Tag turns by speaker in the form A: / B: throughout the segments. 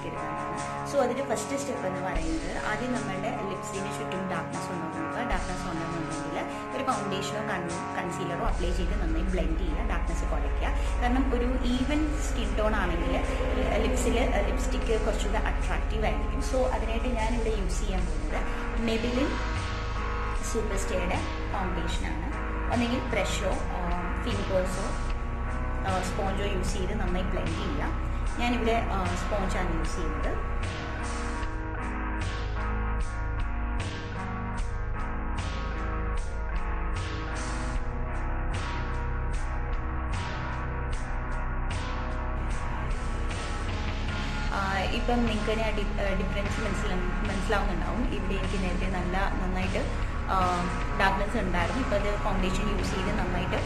A: എടുക്കാനാണ്. സോ അതിൻ്റെ first step എന്ന് പറയുന്നത് ആദ്യം നമ്മളുടെ ലിപ്സിന് ചുറ്റും ഡാർക്ക്നെസ് ഉണ്ടോ നോക്കുക. ഡാർക്ക്നെസ് ഉണ്ടെന്നുണ്ടെങ്കിൽ ഒരു ഫൗണ്ടേഷനോ കൺസീലറോ അപ്ലൈ ചെയ്ത് നന്നായി ബ്ലെൻഡ് ചെയ്യുക, ഡാർക്ക്നെസ് കുറയ്ക്കുക. കാരണം ഒരു ഈവൻ സ്കിൻ ടോൺ ആണെങ്കിൽ ലിപ്സിൽ ലിപ്സ്റ്റിക്ക് കുറച്ചുകൂടെ അട്രാക്റ്റീവ് ആയിരിക്കും. സോ അതിനായിട്ട് ഞാനിവിടെ യൂസ് ചെയ്യാൻ പോകുന്നത് Maybelline SuperStayയുടെ ഫൗണ്ടേഷനാണ്. ഒന്നെങ്കിൽ ബ്രഷോ ഫിംഗേഴ്സോ സ്പോഞ്ചോ യൂസ് ചെയ്ത് നന്നായി ബ്ലെൻഡ് ചെയ്യുക. ഞാനിവിടെ സ്പോഞ്ചാണ് യൂസ് ചെയ്യുന്നത്. ഇപ്പം നിങ്ങൾക്ക് ഞാൻ ഡിഫറൻസ് മനസ്സിലാവുന്നുണ്ടാവും. ഇവിടെ എനിക്ക് നേരത്തെ നന്നായിട്ട് ഡാർക്ക്നെസ് ഉണ്ടായിരുന്നു. ഇപ്പോൾ അത് ഫൗണ്ടേഷൻ യൂസ് ചെയ്ത് നന്നായിട്ട്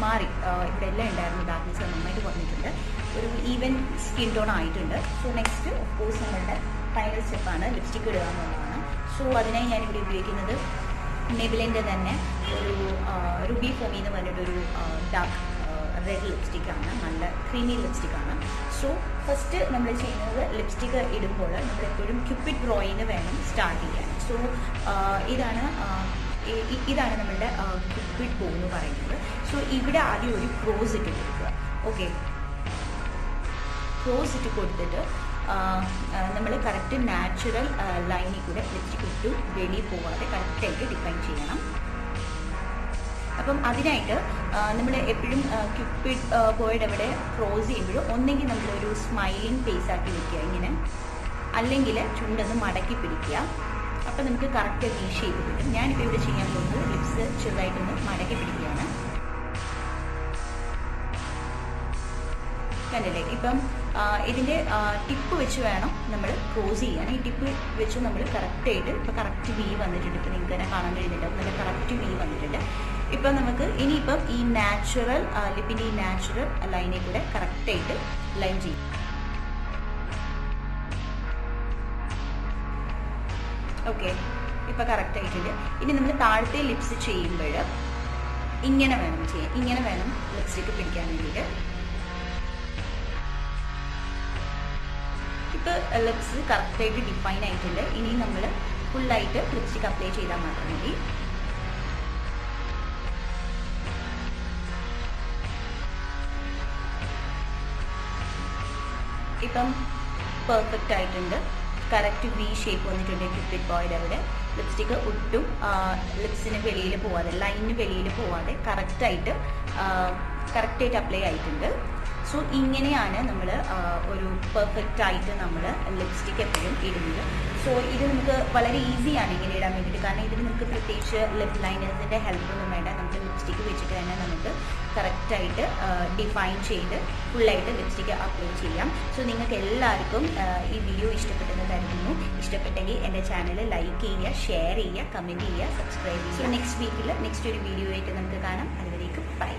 A: മാറി. ഇവിടെ എല്ലാം ഉണ്ടായിരുന്നു ഡാർക്ക്നെസ് നന്നായിട്ട് കുറഞ്ഞിട്ടുണ്ട്. ഒരു ഈവൻ സ്കിൻ ടോൺ ആയിട്ടുണ്ട്. സോ നെക്സ്റ്റ് ഓഫ് കോഴ്സ് നമ്മളുടെ ഫൈനൽ സ്റ്റെപ്പാണ് ലിപ്സ്റ്റിക്ക് ഇടുക എന്നുള്ളതാണ്. സോ അതിനായി ഞാനിവിടെ ഉപയോഗിക്കുന്നത് Maybelline തന്നെ ഒരു റുബി ഫോമി എന്ന് പറഞ്ഞിട്ടൊരു ഡാർക്ക് റെഡ് ലിപ്സ്റ്റിക്കാണ്. നല്ല ക്രീമി ലിപ്സ്റ്റിക്കാണ്. സോ ഫസ്റ്റ് നമ്മൾ ചെയ്യുന്നത് ലിപ്സ്റ്റിക്ക് ഇടുമ്പോൾ നമ്മളെപ്പോഴും ക്യൂപ്പിഡ് ഡ്രോയിങ് വേണം സ്റ്റാർട്ട് ചെയ്യാൻ. സോ ഇതാണ് നമ്മളുടെ ക്യൂപ്പിഡ് ബോ എന്ന് പറയുന്നത്. സോ ഇവിടെ ആദ്യം ഒരു ക്രോസ് ഇട്ട് കൊടുക്കുക. ഓക്കെ, ക്രോസ് ഇട്ട് കൊടുത്തിട്ട് നമ്മൾ കറക്റ്റ് നാച്ചുറൽ ലൈനിൽ കൂടെ ലിപ്സ്റ്റിക്ക് ഇട്ട് വെളിയിൽ പോകാതെ കറക്റ്റായിട്ട് ഡിഫൈൻ ചെയ്യണം. അപ്പം അതിനായിട്ട് നമ്മൾ എപ്പോഴും ക്യൂപ്പിഡ് ബോയുടെ അവിടെ ക്രോസ് ചെയ്യുമ്പോഴും ഒന്നെങ്കിൽ നമ്മളൊരു സ്മൈലിംഗ് ഫേസ് ആക്കി വെക്കുക ഇങ്ങനെ, അല്ലെങ്കിൽ ചുണ്ടൊന്ന് മടക്കി പിടിക്കുക. അപ്പം നമുക്ക് കറക്റ്റ് വി ഷേപ്പ് കിട്ടും. ഞാനിപ്പോൾ ഇവിടെ ചെയ്യാൻ പോകുന്നത് ലിപ്സ് ചെറുതായിട്ടൊന്ന് മടക്കി പിടിക്കുകയാണ്. കണ്ടില്ലേ? ഇപ്പം ഇതിൻ്റെ ടിപ്പ് വെച്ച് വേണം നമ്മൾ ക്രോസ് ചെയ്യാൻ. ഈ ടിപ്പ് വെച്ച് നമ്മൾ കറക്റ്റായിട്ട് ഇപ്പോൾ കറക്റ്റ് വി വന്നിട്ടുണ്ട്. ഇപ്പോൾ നിങ്ങൾക്ക് തന്നെ കാണാൻ കഴിയുന്നുണ്ടാവും, നല്ല കറക്റ്റ് വി വന്നിട്ടുണ്ട്. ഇപ്പം നമുക്ക് ഇനിയിപ്പം ഈ നാച്ചുറൽ ലിപ്പിൻ്റെ ഈ നാച്ചുറൽ ലൈനിൽ കൂടെ കറക്റ്റായിട്ട് ലൈൻ ചെയ്യും. ഓക്കെ, ഇപ്പം കറക്റ്റായിട്ടുണ്ട്. ഇനി നമ്മൾ താഴത്തെ ലിപ്സ് ചെയ്യുമ്പോൾ ഇങ്ങനെ വേണം ചെയ്യാൻ. ഇങ്ങനെ വേണം ലിപ്സ്റ്റിക്ക് പിടിക്കാൻ വേണ്ടിയിട്ട്. ഇപ്പോൾ ലിപ്സ് കറക്റ്റായിട്ട് ഡിഫൈൻ ആയിട്ടുണ്ട്. ഇനി നമ്മൾ ഫുള്ളായിട്ട് ലിപ്സ്റ്റിക്ക് അപ്ലൈ ചെയ്താൽ മാത്രം മതി. ഇപ്പം പെർഫെക്റ്റ് ആയിട്ടുണ്ട്. കറക്റ്റ് വി ഷേപ്പ് വന്നിട്ടുണ്ട് ക്യൂപ്പിഡ് ബോയുടെ അവിടെ. ലിപ്സ്റ്റിക്ക് ഒട്ടും ലിപ്സിന് വെളിയിൽ പോവാതെ, ലൈനിന് വെളിയിൽ പോവാതെ കറക്റ്റായിട്ട് അപ്ലൈ ആയിട്ടുണ്ട്. സോ ഇങ്ങനെയാണ് നമ്മൾ ഒരു പെർഫെക്റ്റ് ആയിട്ട് നമ്മൾ ലിപ്സ്റ്റിക്ക് എപ്പോഴും ഇടുന്നത്. സോ ഇത് നമുക്ക് വളരെ ഈസിയാണ് ഇങ്ങനെ ഇടാൻ വേണ്ടിയിട്ട്. കാരണം ഇതിന് നമുക്ക് പ്രത്യേകിച്ച് ലിപ് ലൈനേഴ്സിൻ്റെ ഹെൽപ്പൊന്നും വേണ്ട. നമുക്ക് ലിപ്സ്റ്റിക്ക് വെച്ചിട്ട് തന്നെ നമുക്ക് കറക്റ്റായിട്ട് ഡിഫൈൻ ചെയ്ത് ഫുള്ളായിട്ട് ലിപ്സ്റ്റിക്ക് അപ്ലൈ ചെയ്യാം. സോ നിങ്ങൾക്ക് എല്ലാവർക്കും ഈ വീഡിയോ ഇഷ്ടപ്പെട്ടെന്ന് കരുതുന്നു. ഇഷ്ടപ്പെട്ടെങ്കിൽ എൻ്റെ ചാനൽ ലൈക്ക് ചെയ്യുക, ഷെയർ ചെയ്യുക, കമൻറ്റ് ചെയ്യുക, സബ്സ്ക്രൈബ് ചെയ്യുക. സോ നെക്സ്റ്റ് വീക്കിൽ നെക്സ്റ്റ് ഒരു വീഡിയോ ആയിട്ട് നമുക്ക് കാണാം. അതുവരേക്കും ബൈ.